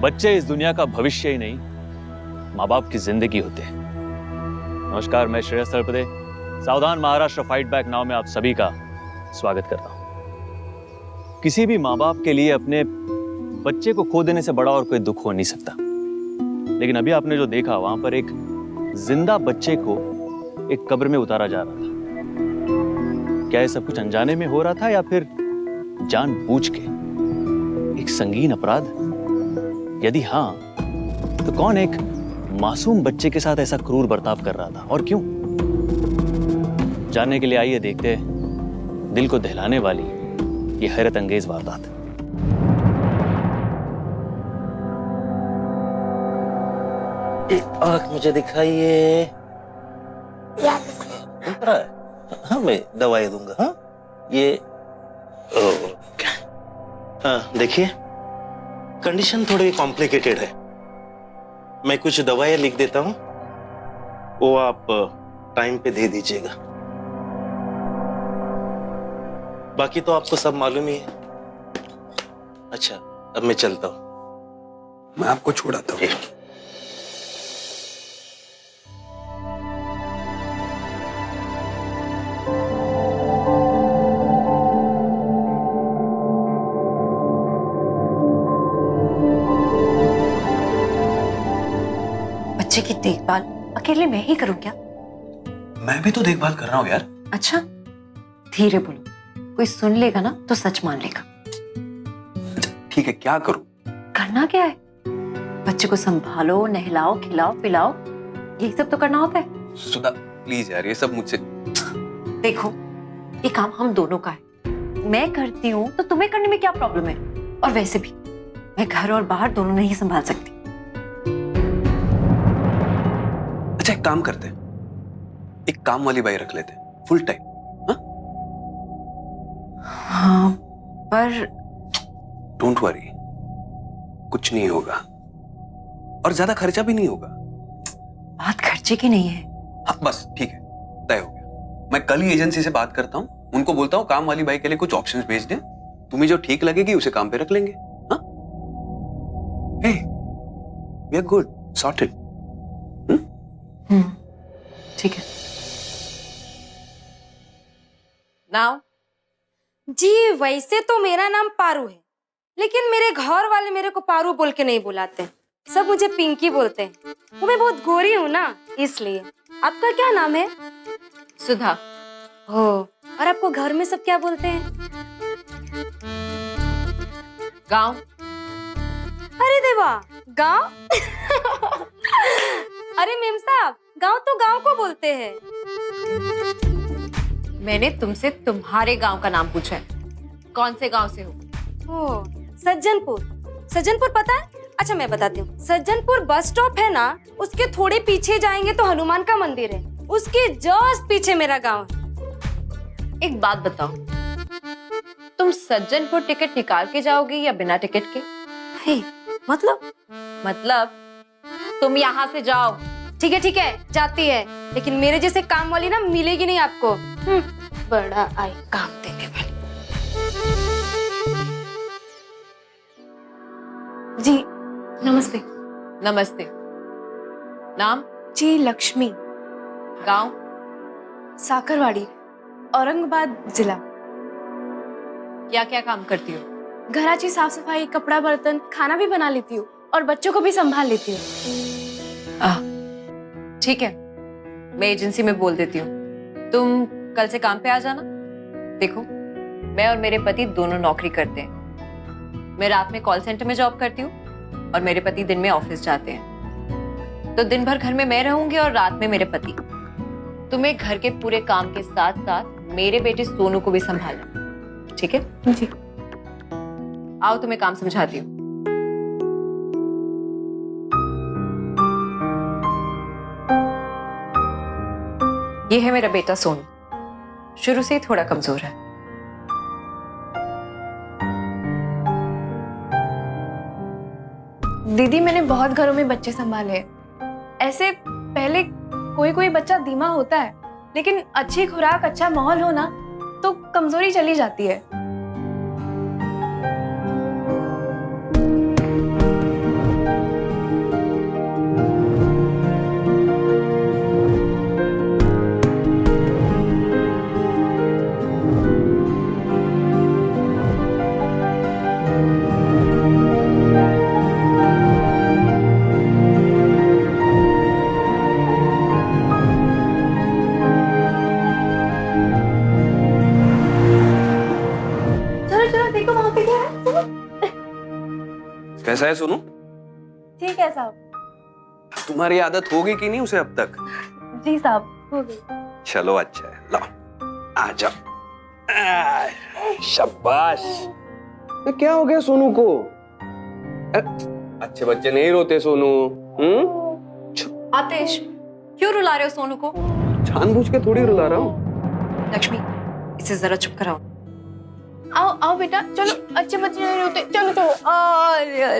बच्चे इस दुनिया का भविष्य ही नहीं, माँ बाप की जिंदगी होते हैं। नमस्कार, मैं श्रेयस तलपदे सावधान महाराष्ट्र फाइट बैक नाउ में आप सभी का स्वागत करता हूं। किसी भी माँ बाप के लिए अपने बच्चे को खो देने से बड़ा और कोई दुख हो नहीं सकता, लेकिन अभी आपने जो देखा वहां पर एक जिंदा बच्चे को एक कब्र में उतारा जा रहा था। क्या ये सब कुछ अनजाने में हो रहा था या फिर जानबूझ के? एक संगीन अपराध? यदि हाँ, तो कौन एक मासूम बच्चे के साथ ऐसा क्रूर बर्ताव कर रहा था और क्यों? जानने के लिए आइए देखते हैं दिल को दहलाने वाली ये हैरत अंगेज वारदात। एक आंख मुझे दिखाइए। हाँ, मैं दवाई दूंगा। हाँ, ये हाँ, देखिए कंडीशन थोड़ी कॉम्प्लिकेटेड है। मैं कुछ दवाइयां लिख देता हूं, वो आप टाइम पे दे दीजिएगा। बाकी तो आपको सब मालूम ही है। अच्छा, अब मैं चलता हूं। मैं आपको छोड़ाता हूं। बच्चे की देखभाल अकेले मैं ही करूं क्या? मैं भी तो देखभाल कर रहा हूँ यार। अच्छा, धीरे बोलो, कोई सुन लेगा ना तो सच मान लेगा। ठीक है, क्या करूं? करना क्या है? बच्चे को संभालो, नहलाओ, खिलाओ, पिलाओ, यही सब तो करना होता है। सुधा प्लीज यार, ये सब मुझसे। देखो, ये काम हम दोनों का है। मैं करती हूँ तो तुम्हें करने में क्या प्रॉब्लम है? और वैसे भी मैं घर और बाहर दोनों नहीं संभाल सकती। अच्छा, एक काम करते हैं, एक काम वाली बाई रख लेते हैं फुल टाइम। हाँ, पर डोंट वरी, कुछ नहीं होगा और ज्यादा खर्चा भी नहीं होगा। बात खर्चे की नहीं है। हाँ बस ठीक है, तय हो गया। मैं कल ही एजेंसी से बात करता हूँ, उनको बोलता हूँ काम वाली बाई के लिए कुछ ऑप्शंस भेज दें। तुम्हें जो ठीक लगेगी उसे काम पे रख लेंगे। हाँ, हे, वी आर गुड, सॉर्टेड। ठीक है। नाउ जी, वैसे तो मेरा नाम पारू है, लेकिन मेरे घर वाले मेरे को पारू बोल के नहीं बुलाते, सब मुझे पिंकी बोलते हैं। वो मैं बहुत गोरी हूँ ना, इसलिए। आपका क्या नाम है? सुधा। हो, और आपको घर में सब क्या बोलते हैं? गांव। अरे देवा, गांव? अरे मेम साहब, गांव तो गांव को बोलते हैं। मैंने तुमसे तुम्हारे गांव का नाम पूछा है, कौन से गांव से हो? ओ, सज्जनपुर। सज्जनपुर पता है? अच्छा मैं बताती हूँ। सज्जनपुर बस स्टॉप है ना, उसके थोड़े पीछे जाएंगे तो हनुमान का मंदिर है, उसके जस्ट पीछे मेरा गांव है। एक बात बताओ, तुम सज्जनपुर टिकट निकाल के जाओगी या बिना टिकट के? हे, मतलब तुम यहाँ से जाओ। ठीक है, जाती है, लेकिन मेरे जैसे काम वाली ना मिलेगी नहीं आपको। बड़ा आई काम देने वाली। जी नमस्ते। नमस्ते। नाम? जी लक्ष्मी। गांव? साकरवाड़ी, औरंगाबाद जिला। क्या क्या काम करती हो? घराची साफ सफाई, कपड़ा बर्तन, खाना भी बना लेती हूँ और बच्चों को भी संभाल लेती हूँ। ठीक है, मैं एजेंसी में बोल देती हूँ, तुम कल से काम पे आ जाना। देखो, मैं और मेरे पति दोनों नौकरी करते हैं। मैं रात में कॉल सेंटर में जॉब करती हूँ और मेरे पति दिन में ऑफिस जाते हैं। तो दिन भर घर में मैं रहूंगी और रात में मेरे पति। तुम्हें घर के पूरे काम के साथ साथ मेरे बेटे सोनू को भी संभालना, ठीक है? जी। आओ तुम्हें काम समझाती हूँ। ये है मेरा बेटा सोनू, शुरू से ही थोड़ा कमजोर है। दीदी मैंने बहुत घरों में बच्चे संभाले हैं। ऐसे पहले कोई कोई बच्चा धीमा होता है, लेकिन अच्छी खुराक अच्छा माहौल हो ना तो कमजोरी चली जाती है। चलो चलो देखो वहां पे क्या है। चलो। कैसा है सोनू? ठीक है साहब। तुम्हारी आदत होगी कि नहीं उसे अब तक? जी साहब, हो गई। चलो अच्छा है, लाओ आ जाओ। शाबाश। ये क्या हो गया सोनू को? अच्छे बच्चे नहीं रोते सोनू। आतिश, क्यों रुला रहे हो सोनू को? जानबूझ के थोड़ी रुला रहा हूँ। लक्ष्मी, इसे जरा चुप कराओ। आओ आओ बेटा, चलो अच्छे बच्चे नहीं रोते। चलो चलो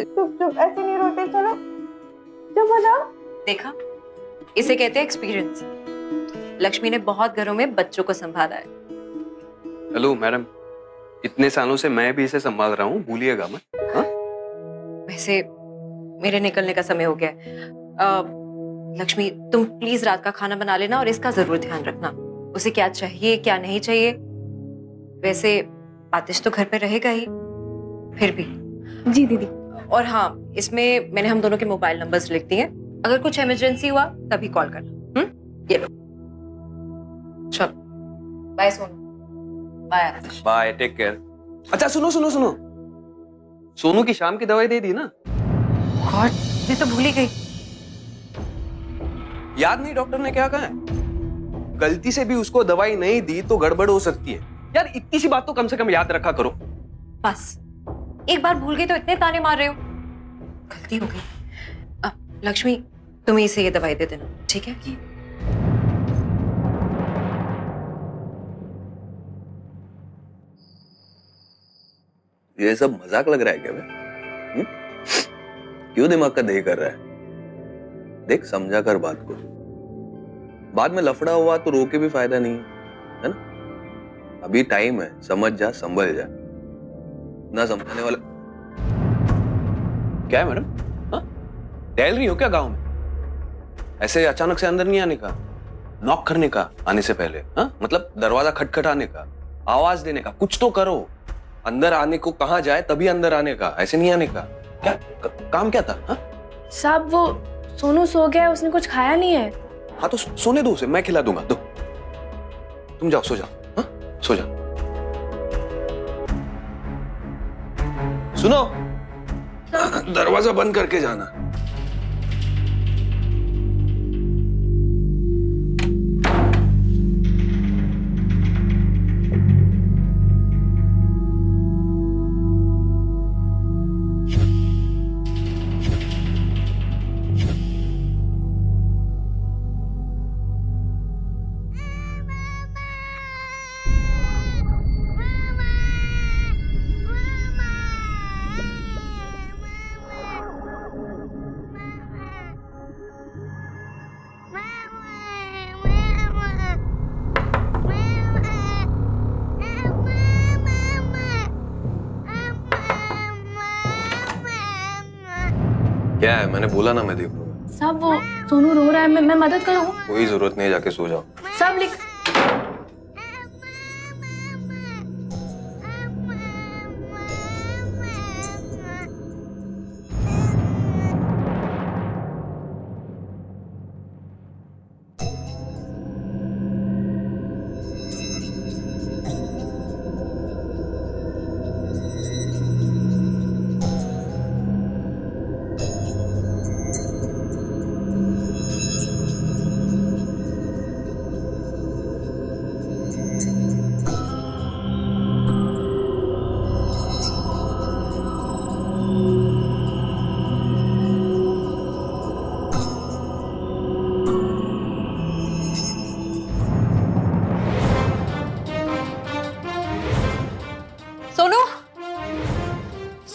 चुप चुप, ऐसे नहीं रोते। चलो चुप हो जाओ। देखा, इसे कहते हैं एक्सपीरियंस। लक्ष्मी ने बहुत घरों में बच्चों को संभाला है। हेलो मैडम, इतने सालों से मैं भी इसे संभाल रहा हूँ, भूलिएगा मत। हाँ? वैसे मेरे निकलने का समय हो गया है। लक्ष्मी, तुम प्लीज रात का खाना बना लेना और इसका जरूर ध्यान रखना। उसे क्या चाहिए क्या नहीं चाहिए। वैसे आतिश तो घर पे रहेगा ही, फिर भी। जी दीदी। और हाँ, इसमें मैंने हम दोनों के मोबाइल नंबर्स लिख दिए। अगर कुछ इमरजेंसी हुआ तभी कॉल करना। ये लो। चलो, bye Sonu. Bye Aatish. Bye, take care. अच्छा सुनो सुनो सुनो, सोनू की शाम की दवाई दे दी ना? गॉड, मैं तो भूल ही गई। याद नहीं डॉक्टर ने क्या कहा है? गलती से भी उसको दवाई नहीं दी तो गड़बड़ हो सकती है। यार इतनी सी बात तो कम से कम याद रखा करो। बस एक बार भूल गई तो इतने ताने मार रहे हो। गलती हो गई। लक्ष्मी, तुम्हें इसे ये दवाई दे देना, ठीक है? ये सब मजाक लग रहा है क्या बे? क्यों दिमाग का दही कर रहा है? देख, समझा कर बात को। बाद में लफड़ा हुआ तो रोके भी फायदा नहीं है ना? अभी टाइम है, समझ जा, संभल जा। ना समझाने वाला क्या है मैडम? हाँ? टहल रही हो क्या गांव में? ऐसे अचानक से अंदर नहीं आने का, नॉक करने का आने से पहले। हाँ? मतलब दरवाजा खटखटाने का, आवाज देने का, कुछ तो करो। अंदर आने को कहा जाए तभी अंदर आने का, ऐसे नहीं आने का। क्या काम क्या था? हाँ? साहब वो सोनू सो गया है, उसने कुछ खाया नहीं है। हाँ तो सोने दो उसे, मैं खिला दूंगा। दो, तुम जाओ, सो जाओ। हाँ? सो जाओ। सुनो, दरवाजा बंद करके जाना। क्या है? मैंने बोला ना मैं देख लूंगा। साहब वो सोनू रो रहा है, मैं मदद करूं? कोई जरूरत नहीं, जाके सो जाओ। साहब लिख।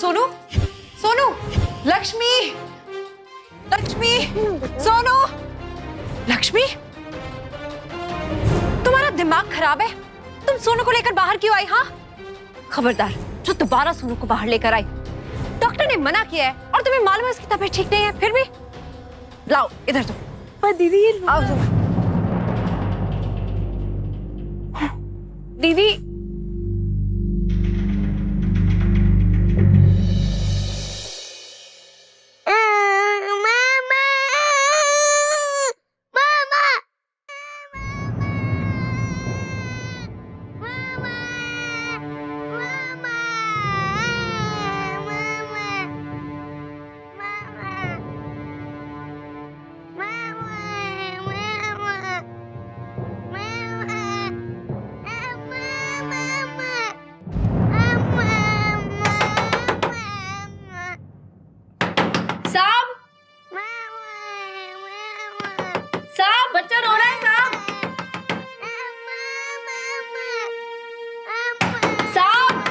सोनू, सोनू, लक्ष्मी, लक्ष्मी, सोनू, लक्ष्मी, तुम्हारा दिमाग खराब है? तुम सोनू को लेकर बाहर क्यों आई? हाँ, खबरदार जो दोबारा सोनू को बाहर लेकर आई। डॉक्टर ने मना किया है और तुम्हें मालूम है उसकी तबीयत ठीक नहीं है, फिर भी लाओ इधर तुम। पर दीदी ये आओ तुम। दीदी साहब, बच्चा रो रहा है साहब। साहब,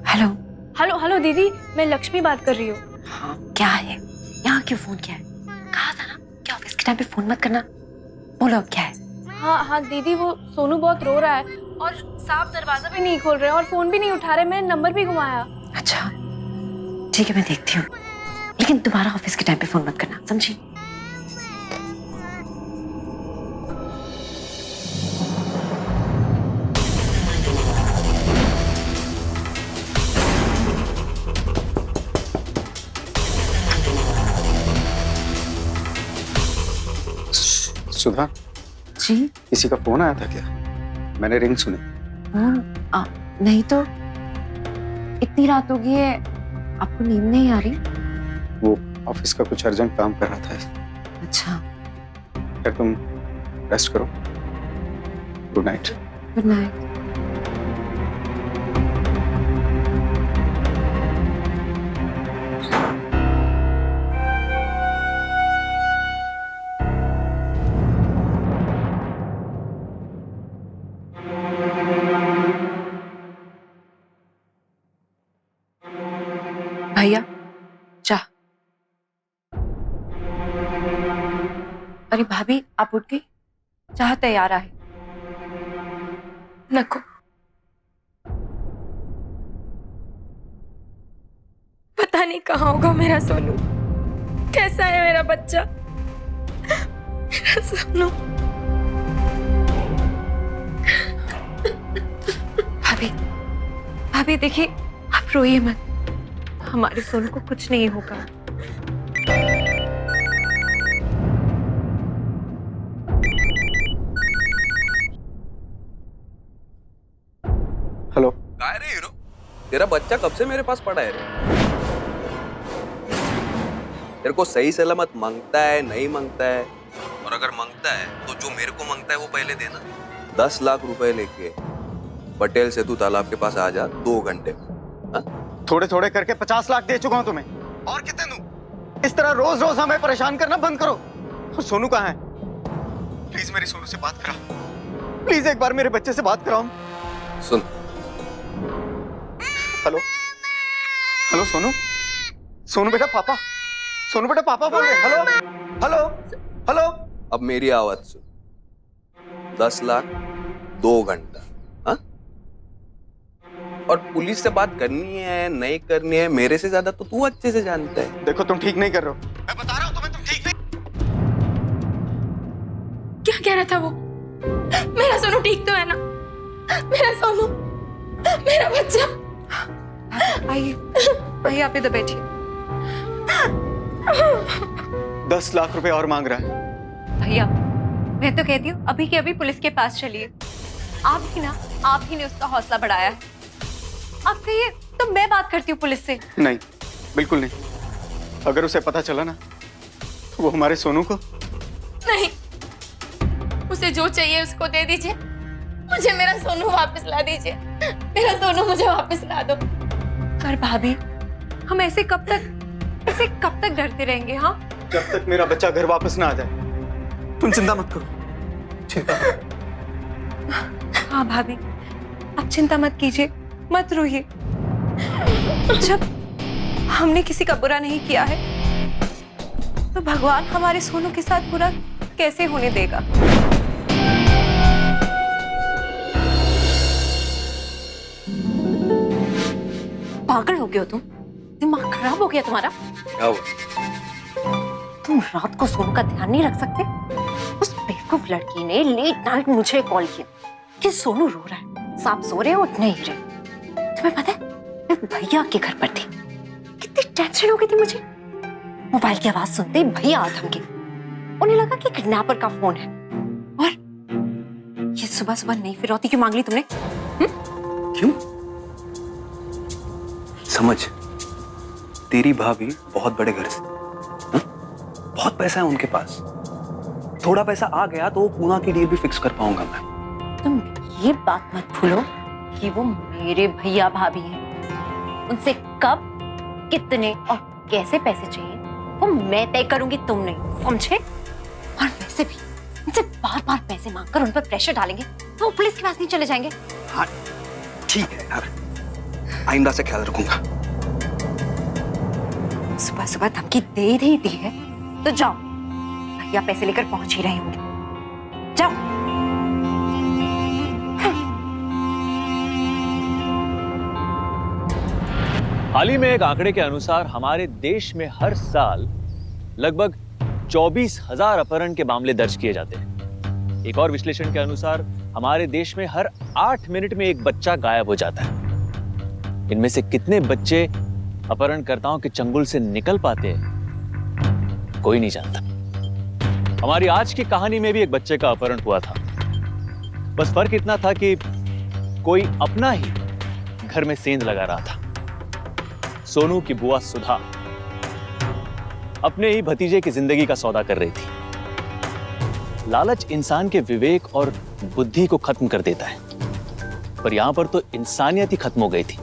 हेलो। हेलो हेलो दीदी, मैं लक्ष्मी बात कर रही हूँ। हाँ, क्या है? यहाँ क्यों फोन किया है? कहा था ना कि ऑफिस के टाइम पे फोन मत करना। बोलो अब क्या है? हाँ हाँ दीदी, वो सोनू बहुत रो रहा है और साहब दरवाजा भी नहीं खोल रहे और फोन भी नहीं उठा रहे। मैंने नंबर भी घुमाया। अच्छा ठीक है, मैं देखती हूँ, लेकिन दोबारा ऑफिस के टाइम पे फोन मत करना, समझी? सुधा, जी किसी का फोन आया था क्या? मैंने रिंग सुनी। फोन? नहीं तो। इतनी रात हो गई है, आपको नींद नहीं आ रही? वो ऑफिस का कुछ अर्जेंट काम कर रहा था। अच्छा, फिर तुम रेस्ट करो। Good night. Good night. भैया चाह। अरे भाभी, आप उठ गई? चाह तैयार है। नको, पता नहीं कहाँ होगा मेरा सोनू। कैसा है मेरा बच्चा, मेरा सोनू। भाभी, भाभी देखिए, आप रोइए मत, हमारे सोनू को कुछ नहीं होगा। हेलो। काय रे हीरो, तेरा बच्चा कब से मेरे पास पड़ा है रे? तेरे को सही सलामत मांगता है, नहीं मांगता है? और अगर मांगता है तो जो मेरे को मांगता है वो पहले देना। 10 लाख रुपए लेके पटेल सेतु तालाब के पास आ जा 2 घंटे में। थोड़े थोड़े करके 50 लाख दे चुका हूं तुम्हें, और कितने दूं? इस तरह रोज रोज हमें परेशान करना बंद करो। और सोनू कहाँ है? प्लीज मेरी सोनू से बात कराओ। प्लीज एक बार मेरे बच्चे से बात कराओ। सुन, हेलो हेलो सोनू, सोनू बेटा पापा, सोनू बेटा पापा बोल रहे। Hello hello hello. अब मेरी आवाज सुन। 10 लाख 2 घंटा। हाँ? और पुलिस से बात करनी है नहीं करनी है मेरे से ज्यादा तो तू अच्छे से जानता है। देखो तुम ठीक नहीं कर रहे हो, मैं बता रहा हूं तुम्हें, तुम ठीक नहीं। क्या कह रहा था वो? मेरा सोनू ठीक तो है ना? मेरा सोनू, मेरा बच्चा। आइए आइए, आप इधर बैठिए। 10 लाख रुपए और मांग रहा है। भैया, मैं तो कहती हूँ अभी के अभी पुलिस के पास चलिए। आप ही ने उसका हौसला बढ़ाया है। आप कहिए तो मैं बात करती हूँ पुलिस से। नहीं, बिल्कुल नहीं। अगर उसे पता चला ना तो वो हमारे सोनू को। नहीं, उसे जो चाहिए उसको दे दीजिए। मुझे मेरा सोनू वापस ला दीजिए। मेरा सोनू मुझे वापस ला दो। पर भाभी, हम ऐसे कब तक डरते रहेंगे? हाँ, जब तक मेरा बच्चा घर वापस ना आ जाए। तुम चिंता मत करो, चिंता मत करो। हाँ भाभी, आप चिंता मत कीजिए, मत रोइए। जब हमने किसी का बुरा नहीं किया है तो भगवान हमारे सोनू के साथ बुरा कैसे होने देगा? पागल हो गए हो तुम? दिमाग खराब हो गया तुम्हारा? क्या हुआ? तुम रात को सोनू का ध्यान नहीं रख सकते? उस बेवकूफ लड़की ने लेट नाइट मुझे कॉल किया कि सोनू रो रहा है, सांप सो रहे हैं, उठ नहीं रहे। तुम्हें पता है, मैं भैया के घर पर थी, कितनी टेंशन हो गई थी मुझे। मोबाइल की आवाज सुनते ही भैया आ धमके। उन्हें लगा कि किडनैपर का फोन है। और ये सुबह सुबह नई फिरौती क्यों मांग ली तुमने? क्यों? समझ, तेरी भाभी बहुत बड़े घर से, हा? बहुत पैसा है उनके पास। थोड़ा पैसा आ गया तो पूना की डील भी फिक्स कर पाऊंगा मैं। तुम ये बात मत भूलो कि वो मेरे भैया भाभी हैं। उनसे कब, कितने और कैसे पैसे चाहिए वो मैं तय करूंगी, तुम नहीं, समझे? और वैसे भी उनसे बार बार पैसे मांगकर उन पर प्रेशर डालेंगे तो वो पुलिस के पास नहीं चले जाएंगे। हाँ ठीक है यार, आइंदा से ख्याल रखूंगा। सुबह सुबह धमकी दे ही दी है तो जाओ, भैया पैसे लेकर पहुंच ही रहे होंगे, जाओ। हाल ही में एक आंकड़े के अनुसार हमारे देश में हर साल लगभग 24,000 अपहरण के मामले दर्ज किए जाते हैं। एक और विश्लेषण के अनुसार हमारे देश में हर 8 मिनट में एक बच्चा गायब हो जाता है। इनमें से कितने बच्चे अपहरणकर्ताओं के चंगुल से निकल पाते हैं, कोई नहीं जानता। हमारी आज की कहानी में भी एक बच्चे का अपहरण हुआ था। बस फर्क इतना था कि कोई अपना ही घर में सेंध लगा रहा था। सोनू की बुआ सुधा अपने ही भतीजे की जिंदगी का सौदा कर रही थी। लालच इंसान के विवेक और बुद्धि को खत्म कर देता है, पर यहां पर तो इंसानियत ही खत्म हो गई थी।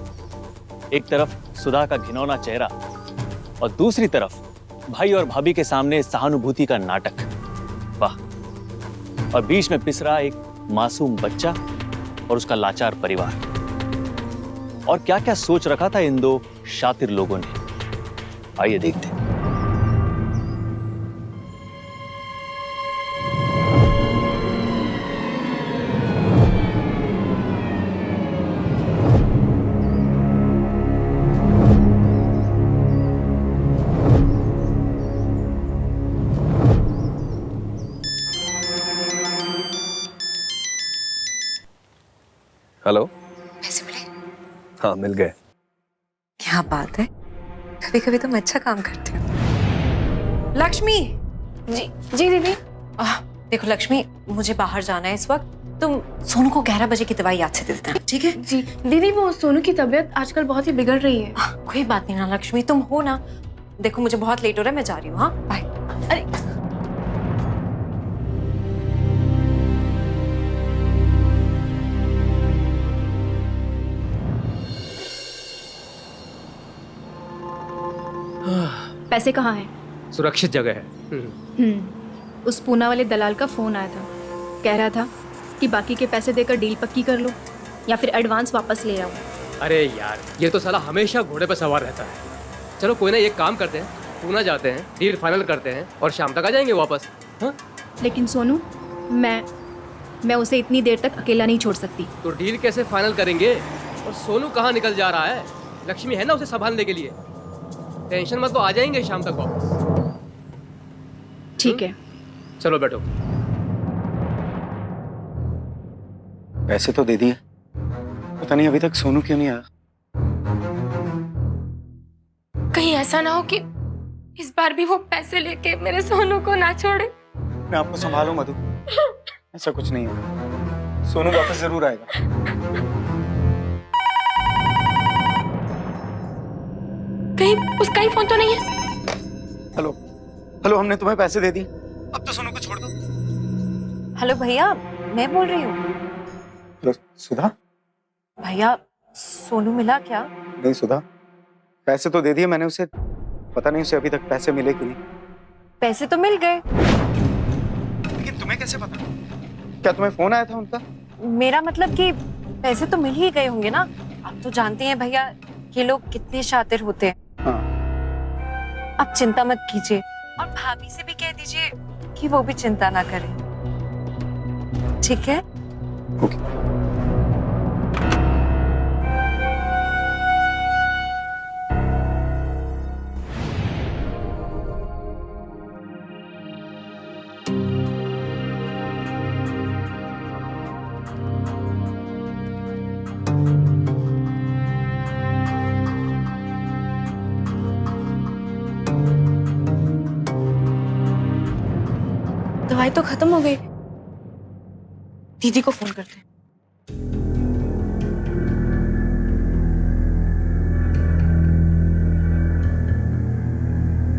एक तरफ सुधा का घिनौना चेहरा और दूसरी तरफ भाई और भाभी के सामने सहानुभूति का नाटक। वाह! और बीच में पिस रहा एक मासूम बच्चा और उसका लाचार परिवार। और क्या क्या सोच रखा था इन दो शातिर लोगों ने, आइए देखते हैं। हेलो। पैसे मिले? हाँ मिल गए। क्या बात है, कभी कभी तुम अच्छा काम करते हो। लक्ष्मी। जी जी दीदी। देखो लक्ष्मी, मुझे बाहर जाना है इस वक्त। तुम सोनू को 11 बजे की दवाई याद से दे देना, ठीक है? जी दीदी, वो सोनू की तबीयत आजकल बहुत ही बिगड़ रही है। कोई बात नहीं ना लक्ष्मी, तुम हो ना। देखो मुझे बहुत लेट हो रहा है, मैं जा रही हूँ। हाँ बाय। अरे पैसे कहाँ हैं? सुरक्षित जगह है। उस पूना वाले दलाल का फोन आया था, कह रहा था कि बाकी के पैसे देकर डील पक्की कर लो या फिर एडवांस वापस ले आओ। अरे यार, ये तो साला हमेशा घोड़े पर सवार रहता है। चलो कोई ना, एक काम करते हैं, पूना जाते हैं, डील फाइनल करते हैं और शाम तक आ जाएंगे वापस। हाँ? लेकिन सोनू, मैं उसे इतनी देर तक अकेला नहीं छोड़ सकती। तो डील कैसे फाइनल करेंगे? और सोनू कहाँ निकल जा रहा है? लक्ष्मी है ना उसे संभालने के लिए। टेंशन मत, तो आ जाएंगे शाम तक वापस। ठीक है, चलो बैठो। पैसे तो दे दिए, पता नहीं अभी तक सोनू क्यों नहीं आया। कहीं ऐसा ना हो कि इस बार भी वो पैसे लेके मेरे सोनू को ना छोड़े। मैं आपको संभालूं मधु, ऐसा कुछ नहीं है, सोनू वापस जरूर आएगा। कहीं उसका ही फोन तो नहीं है? हेलो हेलो, हमने तुम्हें पैसे दे दिए, अब तो सोनू को छोड़ दो। हेलो भैया, मैं बोल रही हूँ। हेलो सुधा। भैया, सोनू मिला क्या? नहीं सुधा, पैसे तो दे दिए मैंने उसे, पता नहीं उसे अभी तक पैसे मिले कि नहीं। पैसे तो मिल गए। लेकिन तुम्हें कैसे पता? क्या तुम्हें फोन आया था उनका? मेरा मतलब कि पैसे तो मिल ही गए होंगे ना। आप तो जानते हैं भैया, ये लोग कितने शातिर होते हैं। हाँ। आप चिंता मत कीजिए, और भाभी से भी कह दीजिए कि वो भी चिंता ना करें, ठीक है? ओके। दवाई तो खत्म हो गई। दीदी को फोन करते हैं।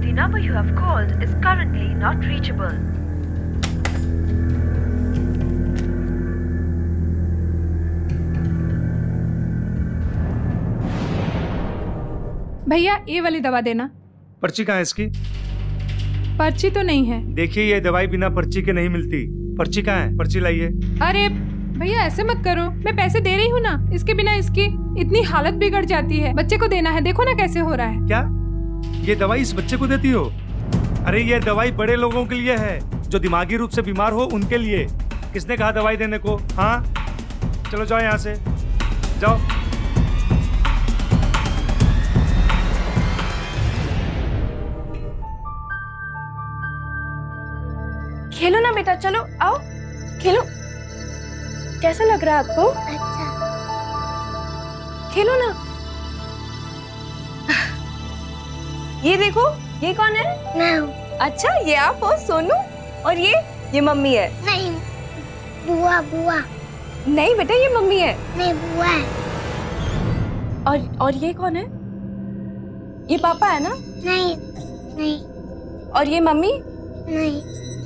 The number you have called is currently not reachable. भैया ये वाली दवा देना। पर्ची कहाँ है इसकी? पर्ची तो नहीं है। देखिए ये दवाई बिना पर्ची के नहीं मिलती। पर्ची कहाँ है? पर्ची लाइए। अरे भैया ऐसे मत करो, मैं पैसे दे रही हूँ ना, इसके बिना इसकी इतनी हालत बिगड़ जाती है। बच्चे को देना है, देखो ना कैसे हो रहा है। क्या ये दवाई इस बच्चे को देती हो? अरे ये दवाई बड़े लोगों के लिए है, जो दिमागी रूप से बीमार हो उनके लिए। किसने कहा दवाई देने को? हाँ चलो जाओ यहाँ से, जाओ। खेलो ना बेटा, चलो आओ खेलो। कैसा लग रहा है आपको? अच्छा। खेलो ना। ये देखो, ये कौन है? मैं हूँ। अच्छा, ये आप हो सोनू, और ये मम्मी है। नहीं, बुआ बुआ। नहीं बेटा, ये मम्मी है। नहीं, बुआ है। और ये कौन है? ये पापा है ना? नहीं नहीं और ये मम्मी? नहीं,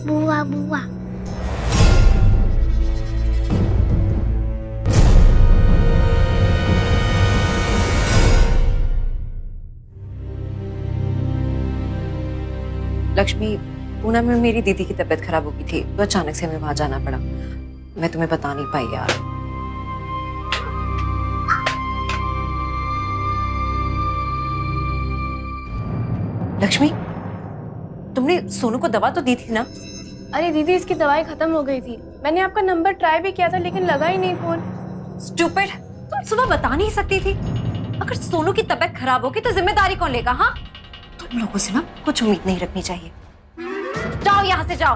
बुआ बुआ। लक्ष्मी, पूना में मेरी दीदी की तबीयत खराब हो गई थी, तो अचानक से हमें वहां जाना पड़ा। मैं तुम्हें बता नहीं पाई यार। लक्ष्मी, तुमने सोनू को दवा तो दी थी ना? अरे दीदी, इसकी दवाई खत्म हो गई थी। मैंने आपका नंबर ट्राई भी किया था, लेकिन लगा ही नहीं फोन। स्टूपिड, तुम सुबह बता नहीं सकती थी? अगर सोनू की तबीयत खराब होगी तो जिम्मेदारी कौन लेगा? हाँ, तुम लोगों से ना कुछ उम्मीद नहीं रखनी चाहिए। जाओ यहाँ से, जाओ।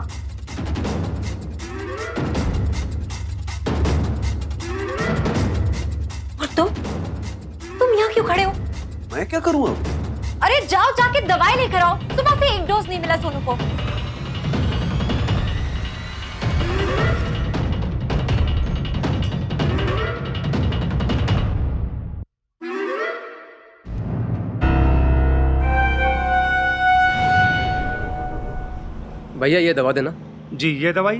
और तुम यहाँ क्यों खड़े हो? मैं क्या करूँ अब? अरे जाओ, जाके दवाई लेकर आओ। सुबह से एक डोज नहीं मिला सोनू को। भैया ये दवा देना। जी ये दवाई।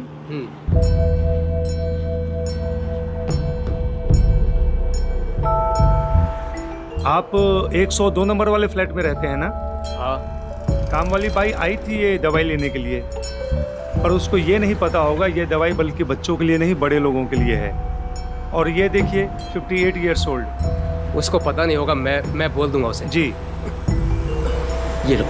आप 102 नंबर वाले फ्लैट में रहते हैं ना? हाँ। काम वाली बाई आई थी ये दवाई लेने के लिए, पर उसको ये नहीं पता होगा ये दवाई बल्कि बच्चों के लिए नहीं बड़े लोगों के लिए है। और ये देखिए 58 ईयर्स ओल्ड। उसको पता नहीं होगा, मैं बोल दूंगा उसे। जी ये लो।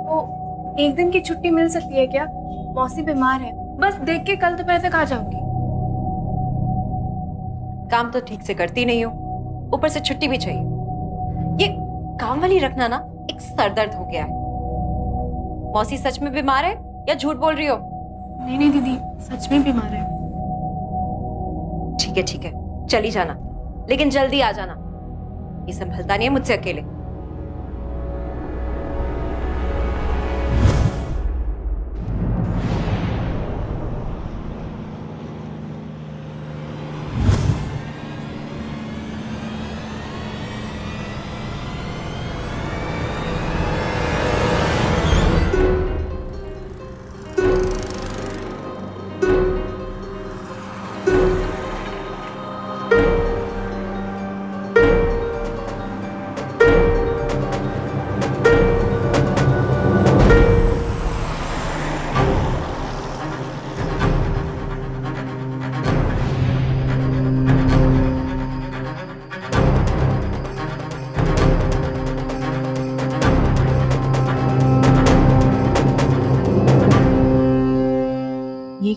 वो एक दिन की छुट्टी मिल सकती है क्या? मौसी बीमार है, बस देख के कल दोपहर तक आ जाऊंगी। काम तो ठीक से करती नहीं हो, ऊपर से छुट्टी भी चाहिए। ये काम वाली रखना ना एक सरदर्द हो गया है। मौसी सच में बीमार है या झूठ बोल रही हो? नहीं नहीं दीदी, सच में बीमार है। ठीक है, चली जाना, लेकिन जल्दी आ जाना। ये संभलता नहीं है मुझसे अकेले।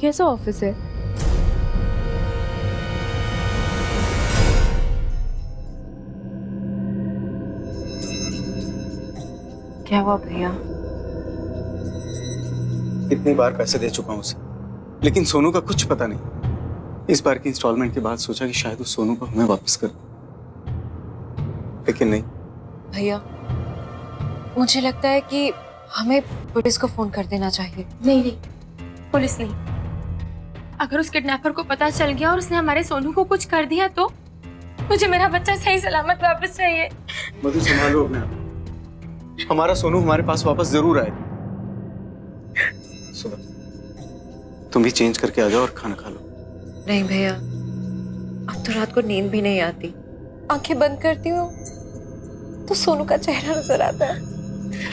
कैसा ऑफिस है? क्या हुआ भैया? इतनी बार पैसे दे चुका हूं उसे, लेकिन सोनू का कुछ पता नहीं। इस बार की इंस्टॉलमेंट के बाद सोचा कि शायद वो सोनू को हमें वापस कर दे, लेकिन नहीं। भैया मुझे लगता है कि हमें पुलिस को फोन कर देना चाहिए। नहीं नहीं, पुलिस नहीं। अगर उस किडनैपर को पता चल गया और उसने हमारे सोनू को कुछ कर दिया तो मुझे मेरा बच्चा सही सलामत वापस चाहिए। मधु संभालो अपने आप। हमारा सोनू हमारे पास वापस जरूर आएगा। सुनो, तुम भी चेंज करके आ जाओ और खाना खा लो। नहीं भैया, अब तो रात को नींद भी नहीं आती। आंखें बंद करती हूँ तो सोनू का चेहरा नजर आता है।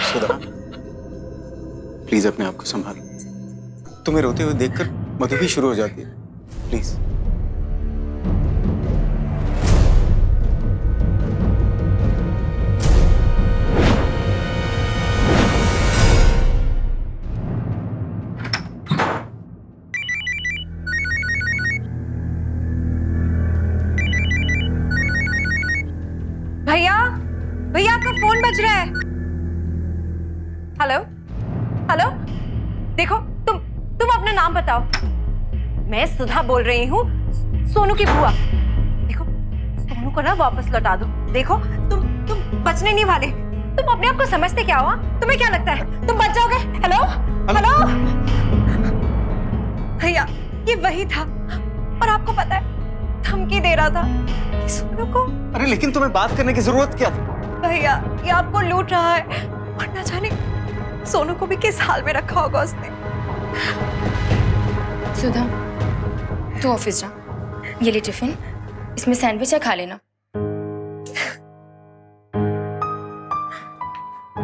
सुधा, प्लीज अपने आप को संभालो। तुम्हें रोते हुए देखकर मधु भी शुरू हो जाती है। प्लीज। भैया भैया आपका फोन बज रहा है। हेलो हेलो, देखो तुम अपना नाम बताओ। मैं सुधा बोल रही हूँ, सोनू की बुआ। देखो सोनू को ना वापस लौटा दो। देखो तुम बचने नहीं वाले। तुम अपने आप को समझते क्या हो? तुम्हें क्या लगता है तुम बच जाओगे? हेलो हेलो भैया, ये वही था और आपको पता है धमकी दे रहा था सोनू को। अरे लेकिन तुम्हें बात करने की जरूरत क्या थी? भैया ये आपको लूट रहा है और न जाने सोनू को भी किस हाल में रखा होगा उसने। सुधा, तू ऑफिस जा। ये ले टिफिन, इसमें सैंडविच है, खा लेना।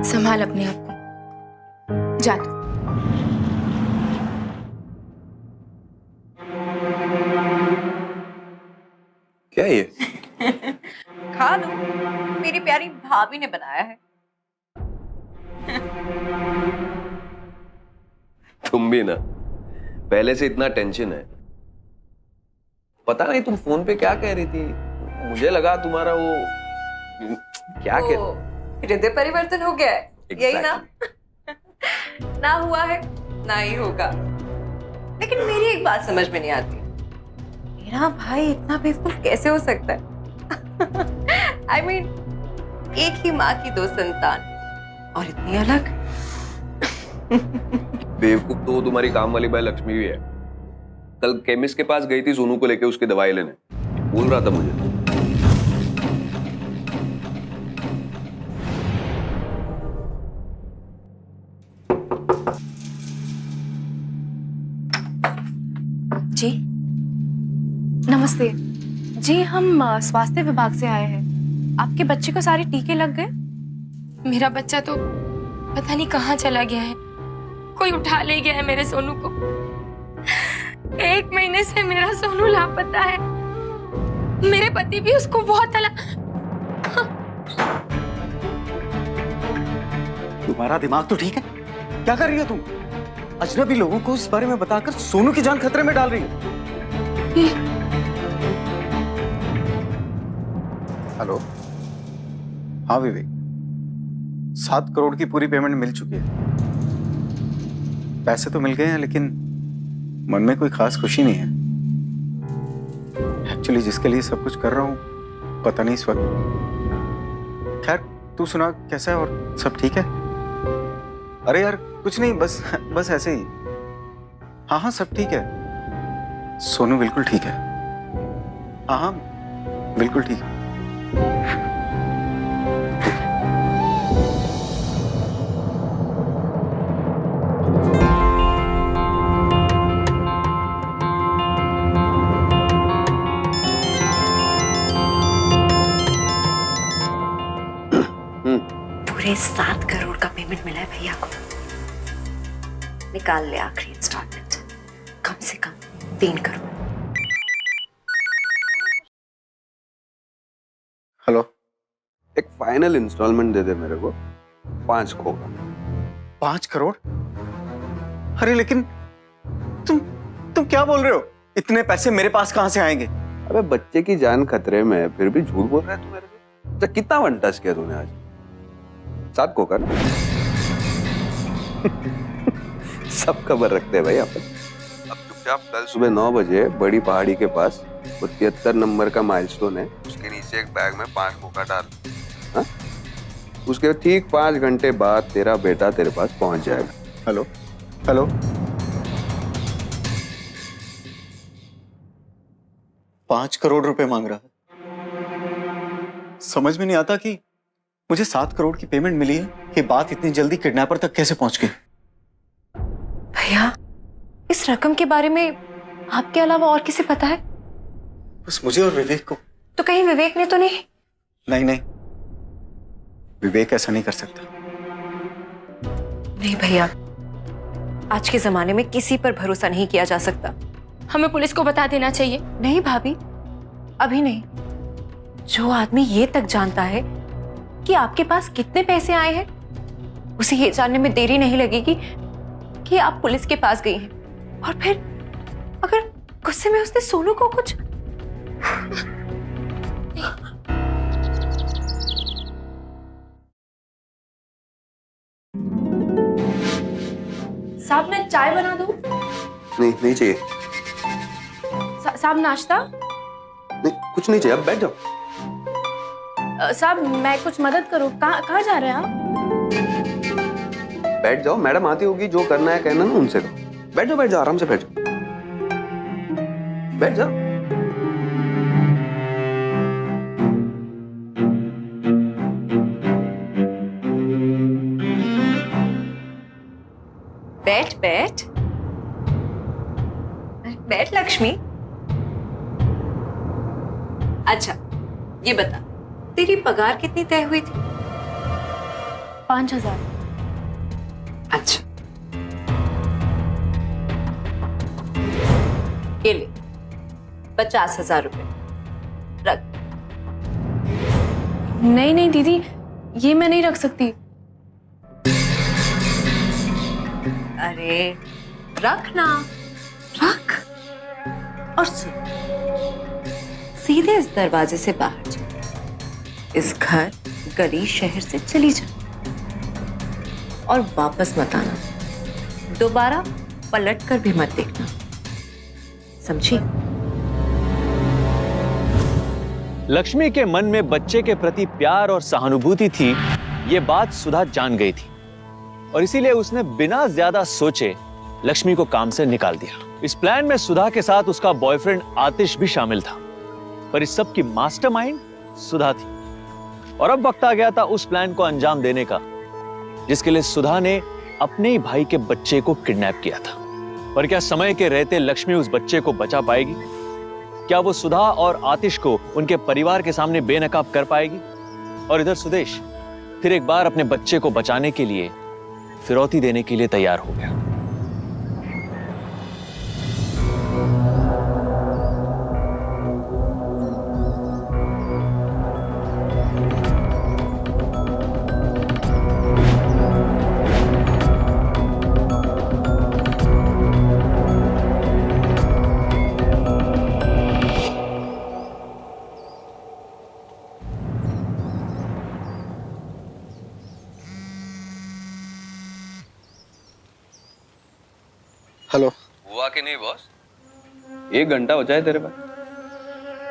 संभाल अपने आप को। जा तू। क्या ये? खा लो, मेरी प्यारी भाभी ने बनाया है। तुम भी ना, पहले से इतना टेंशन है। पता नहीं तुम फोन पे क्या कह रही थी। मुझे लगा तुम्हारा वो क्या कह, हृदय परिवर्तन हो गया है। Exactly. यही ना? ना हुआ है ना ही होगा। लेकिन मेरी एक बात समझ में नहीं आती, मेरा भाई इतना बेवकूफ कैसे हो सकता है? I mean, एक ही माँ की दो संतान और इतनी अलग। बेवकूफ तो तुम्हारी काम वाली बाई लक्ष्मी भी है। कल केमिस्ट के पास गई थी सोनू को लेके उसकी दवाई लेने, बोल रहा था मुझे। जी नमस्ते जी, हम स्वास्थ्य विभाग से आए हैं। आपके बच्चे को सारे टीके लग गए? मेरा बच्चा तो पता नहीं कहाँ चला गया है। कोई उठा ले गया है मेरे सोनू को। 1 महीने से मेरा सोनू लापता है। मेरे पति भी उसको बहुत तुम्हारा दिमाग तो ठीक है? क्या कर रही हो तुम? अजनबी लोगों को इस बारे में बताकर सोनू की जान खतरे में डाल रही हो। हेलो, हाँ विवेक, 7 करोड़ की पूरी पेमेंट मिल चुकी है। पैसे तो मिल गए हैं, लेकिन मन में कोई खास खुशी नहीं है। एक्चुअली जिसके लिए सब कुछ कर रहा हूँ पता नहीं इस वक्त। खैर तू सुना, कैसा है और सब ठीक है? अरे यार कुछ नहीं, बस ऐसे ही। हाँ हाँ सब ठीक है। सोनू बिल्कुल ठीक है। हाँ हाँ बिल्कुल ठीक है। पूरे 7 करोड़ का पेमेंट मिला है भैया को। निकाल ले आखिरी इंस्टॉलमेंट, कम से कम 3 करोड़। हेलो, एक फाइनल इंस्टॉलमेंट दे दे मेरे को, 5 करोड़। 5 करोड़? अरे लेकिन तुम तुम क्या बोल रहे हो? इतने पैसे मेरे पास कहां से आएंगे? अबे बच्चे की जान खतरे में है, फिर भी झूठ बोल रहा है तू मेरे से। अच्छा कितना वन टच किया तूने आज? 7 कोका ना? सब खबर रखते हैं भाई अपन। अब चुपचाप कल सुबह 9 बजे बड़ी पहाड़ी के पास वो 73 नंबर का माइलस्टोन है, उसके नीचे एक बैग में 5 कोका डाल। हाँ? उसके ठीक 5 घंटे बाद तेरा बेटा तेरे पास पहुंच जाएगा। हेलो हेलो, 5 करोड़ रुपए मांग रहा है। समझ में नहीं आता कि मुझे 7 करोड़ की पेमेंट मिली है, ये बात इतनी जल्दी किडनैपर तक कैसे पहुंच गई? भैया, इस रकम के बारे में आपके अलावा और किसे पता है? बस मुझे और विवेक को। तो कहीं विवेक ने तो नहीं? नहीं नहीं, विवेक ऐसा नहीं कर सकता। नहीं भैया, आज के जमाने में किसी पर भरोसा नहीं किया जा सकता। हमें पुलिस को बता देना चाहिए। नहीं भाभी, अभी नहीं। जो आदमी ये तक जानता है कि आपके पास कितने पैसे आए हैं, उसे ये जानने में देरी नहीं लगेगी कि आप पुलिस के पास गई हैं। और फिर अगर गुस्से में उसने सोनू को कुछ... साहब मैं चाय बना दूं? नहीं चाहिए। साहब नाश्ता? नहीं कुछ नहीं चाहिए, अब बैठ जाओ। साहब मैं कुछ मदद करूं? कहाँ जा रहे हैं आप? बैठ जाओ, मैडम आती होगी, जो करना है कहना ना उनसे करो। बैठ जाओ आराम से बैठ जाओ। बैठ जाओ। बैठ बैठ बैठ लक्ष्मी। अच्छा ये बता, तेरी पगार कितनी तय हुई थी? 5,000। अच्छा ये ले 50,000 रुपए रख। नहीं दीदी, ये मैं नहीं रख सकती। अरे रख ना, रख। और सुन, सीधे इस दरवाजे से बाहर जा, इस घर गली शहर से चली जा और वापस मत आना। दोबारा पलट कर भी मत देखना, समझी? लक्ष्मी के मन में बच्चे के प्रति प्यार और सहानुभूति थी, ये बात सुधा जान गई थी और इसीलिए उसने बिना ज्यादा सोचे लक्ष्मी को काम से निकाल दिया। इस प्लान में सुधा के साथ उसका बॉयफ्रेंड आतिश भी शामिल था, पर इस सब की मास्टरमाइंड सुधा थी। और अब वक्त आ गया था उस प्लान को अंजाम देने का, जिसके लिए सुधा ने अपने ही भाई के बच्चे को किडनैप किया था। पर क्या समय के रहते लक्ष्मी उस बच्चे को बचा पाएगी? क्या वो सुधा और आतिश को उनके परिवार के सामने बेनकाब कर पाएगी? और इधर सुदेश फिर एक बार अपने बच्चे को बचाने के लिए फिरौती देने के लिए तैयार हो गया। हेलो। हुआ कि नहीं बॉस? 1 घंटा बचा है तेरे पास,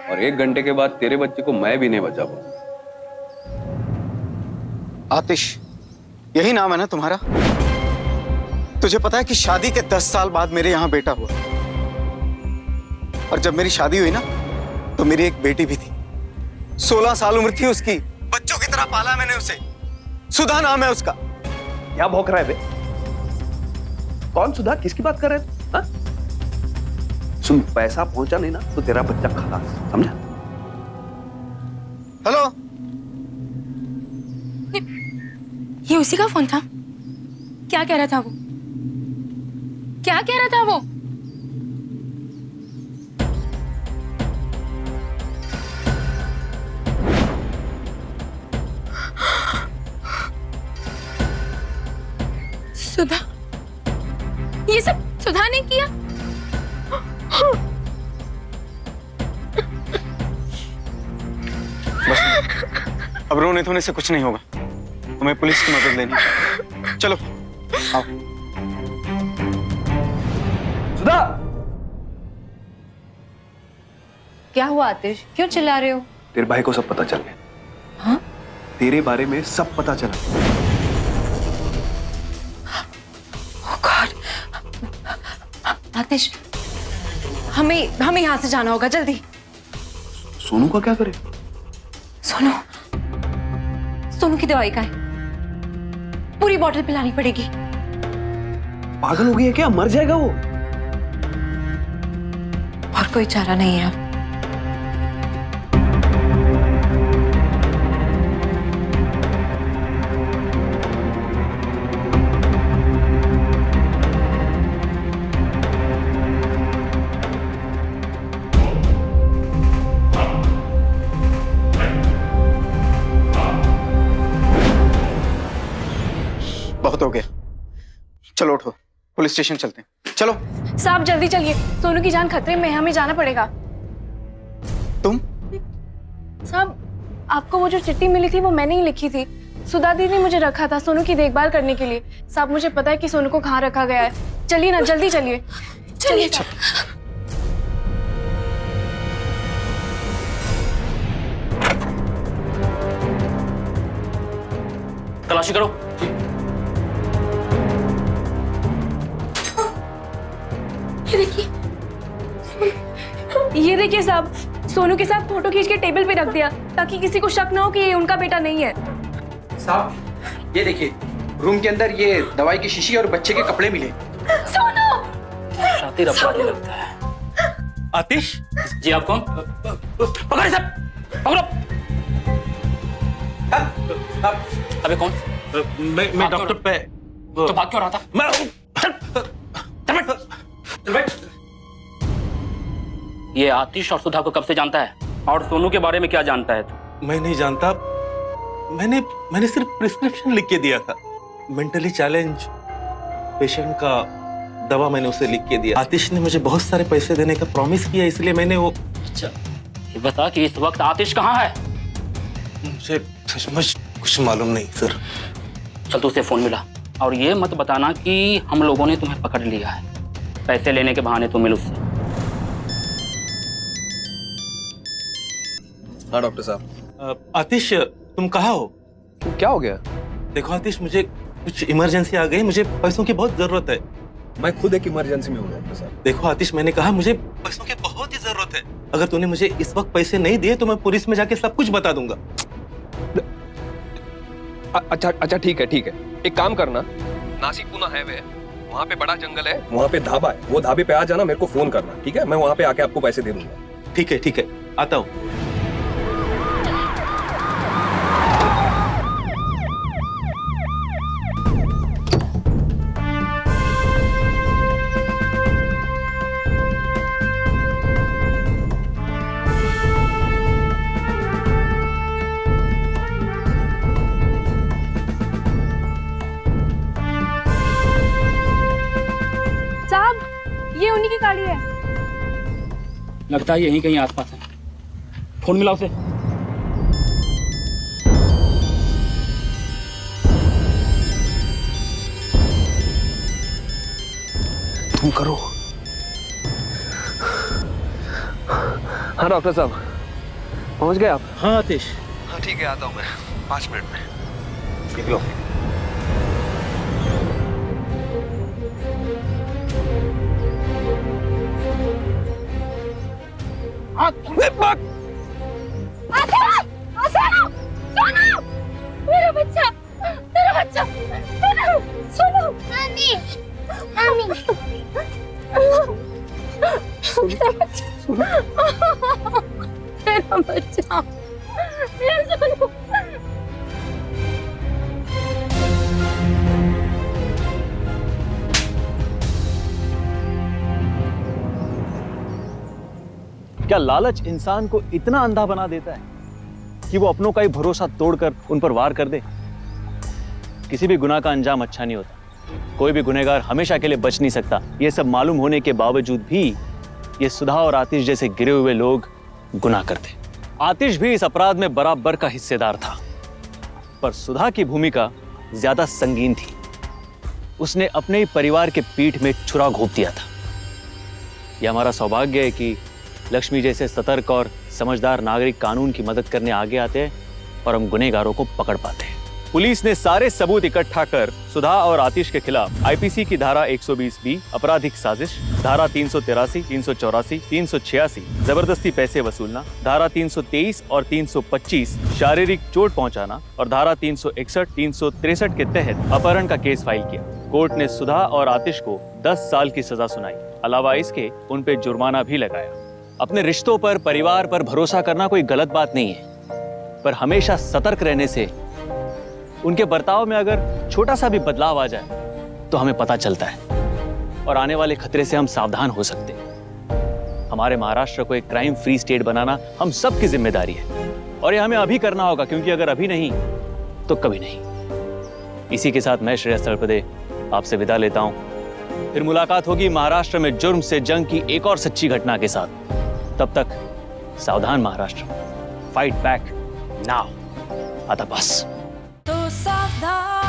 और 1 घंटे के बाद तेरे बच्चे को मैं भी नहीं बचा पाऊंगा। आतिश, यही नाम है ना तुम्हारा? तुझे पता है कि शादी के 10 साल बाद मेरे यहाँ बेटा हुआ, और जब मेरी शादी हुई ना तो मेरी एक बेटी भी थी। 16 साल उम्र थी उसकी, बच्चों की तरह पाला मैंने उसे। सुधा नाम है उसका। क्या भौंक रहा है बे? कौन सुधा? किसकी बात कर रहे हैं? हाँ? सुन, पैसा पहुंचा नहीं ना तो तेरा बच्चा खलास, समझा? हेलो, ये उसी का फोन था? क्या कह रहा था वो? क्या कह रहा था वो? सुधा, ये सब सुधा ने किया? बस अब रोने धोने से कुछ नहीं होगा, हमें पुलिस की मदद लेनी है। चलो आओ। सुधा, क्या हुआ आतिश, क्यों चिल्ला रहे हो? तेरे भाई को सब पता चल गया। हाँ? तेरे बारे में सब पता चला। Oh God! आतिश, हमें यहाँ से जाना होगा जल्दी। सोनू का क्या करे? सोनू की दवाई का है, पूरी बोतल पिलानी पड़ेगी। पागल हो गई है क्या? मर जाएगा वो। और कोई चारा नहीं है अब। बहुत हो गया, चलो उठो, पुलिस स्टेशन चलते हैं। चलो। साहब जल्दी चलिए, सोनू की जान खतरे में है, हमें जाना पड़ेगा। तुम? साहब आपको वो जो चिट्ठी मिली थी वो मैंने ही लिखी थी। सुधा दी ने मुझे रखा था सोनू की देखभाल करने के लिए। साहब मुझे पता है कि सोनू को कहाँ रखा गया है। चलिए ना, जल्दी चलिए। चलिए तलाशी करो। ये देखिए साहब, सोनू के साथ फोटो खींच के टेबल पे रख दिया ताकि किसी को शक ना हो कि ये उनका बेटा नहीं है। साहब ये देखिए, रूम के अंदर ये दवाई की शीशी और बच्चे के कपड़े मिले। सोनू! शातिर अपराधी लगता है। आतिश, जी आप कौन? पकड़े सब, पकड़ो। अबे कौन? मैं डॉक्टर पे। तो भाग क्यों रहा था? ये आतिश और सुधा को कब से जानता है? और सोनू के बारे में क्या जानता है तू? मैं नहीं जानता, मैंने सिर्फ प्रिस्क्रिप्शन लिख के दिया था। मेंटली चैलेंज पेशेंट का दवा मैंने उसे लिख के दिया। आतिश ने मुझे बहुत सारे पैसे देने का प्रॉमिस किया, इसलिए मैंने वो। अच्छा, ये बता कि इस वक्त आतिश कहाँ है? मुझे सचमुच कुछ मालूम नहीं सर। चल तू उसे फोन मिला और ये मत बताना कि हम लोगों ने तुम्हें पकड़ लिया है। पैसे लेने के बहाने तुम मिल उससे। हाँ डॉक्टर साहब। आतिश तुम कहाँ हो? क्या हो गया? देखो आतिश, मुझे कुछ इमरजेंसी आ गई, मुझे पैसों की बहुत जरूरत है। मैं खुद एक इमरजेंसी में हूँ डॉक्टर साहब। देखो आतिश, मैंने कहा मुझे पैसों की बहुत ही जरूरत है। अगर तूने मुझे इस वक्त पैसे नहीं दिए तो मैं पुलिस में जाके सब कुछ बता दूंगा। अच्छा ठीक है। एक काम करना, नासिक पुणे हाईवे है, वहाँ पे बड़ा जंगल है, वहाँ पे ढाबा है, वो ढाबे पे आ जाना, मेरे को फोन करना, ठीक है? मैं वहाँ पे आके आपको पैसे दे दूंगा। ठीक है, आता हूँ। ये उन्हीं की गाड़ी है। लगता है यहीं कहीं आसपास है। फोन मिला उसे। तुम करो। हाँ डॉक्टर साहब, पहुंच गए आप? हाँ आतिश। हाँ ठीक है, आता हूँ मैं 5 मिनट में। निकलो। मेरा बच्चा, सोनू, नानी, मेरा बच्चा, मेरा सोनू। क्या लालच इंसान को इतना अंधा बना देता है कि वो अपनों का ही भरोसा तोड़कर उन पर वार कर दे? किसी भी गुनाह का अंजाम अच्छा नहीं होता। कोई भी गुनहगार हमेशा के लिए बच नहीं सकता। ये सब मालूम होने के बावजूद भी ये सुधा और आतिश जैसे गिरे हुए लोग गुनाह करते। आतिश भी इस अपराध में बराबर का हिस्सेदार था, पर सुधा की भूमिका ज्यादा संगीन थी। उसने अपने ही परिवार के पीठ में छुरा घोंप दिया था। यह हमारा सौभाग्य है कि लक्ष्मी जैसे सतर्क और समझदार नागरिक कानून की मदद करने आगे आते हैं और हम गुनहगारों को पकड़ पाते हैं। पुलिस ने सारे सबूत इकट्ठा कर सुधा और आतिश के खिलाफ आईपीसी की धारा 120B आपराधिक साजिश, धारा 383, 384, 386 जबरदस्ती पैसे वसूलना, धारा 323 और 325 शारीरिक चोट पहुंचाना और धारा 361, 363 के तहत अपहरण का केस फाइल किया। कोर्ट ने सुधा और आतिश को 10 साल की सजा सुनाई। अलावा इसके उन पे जुर्माना भी लगाया। अपने रिश्तों पर, परिवार पर भरोसा करना कोई गलत बात नहीं है, पर हमेशा सतर्क रहने से उनके बर्ताव में अगर छोटा सा भी बदलाव आ जाए तो हमें पता चलता है और आने वाले खतरे से हम सावधान हो सकते हैं। हमारे महाराष्ट्र को एक क्राइम फ्री स्टेट बनाना हम सबकी जिम्मेदारी है और ये हमें अभी करना होगा, क्योंकि अगर अभी नहीं तो कभी नहीं। इसी के साथ मैं श्रेयस तळपदे आपसे विदा लेता हूं। फिर मुलाकात होगी महाराष्ट्र में जुर्म से जंग की एक और सच्ची घटना के साथ। तब तक सावधान महाराष्ट्र, फाइट बैक नाउ। आता बस। तो सावधान।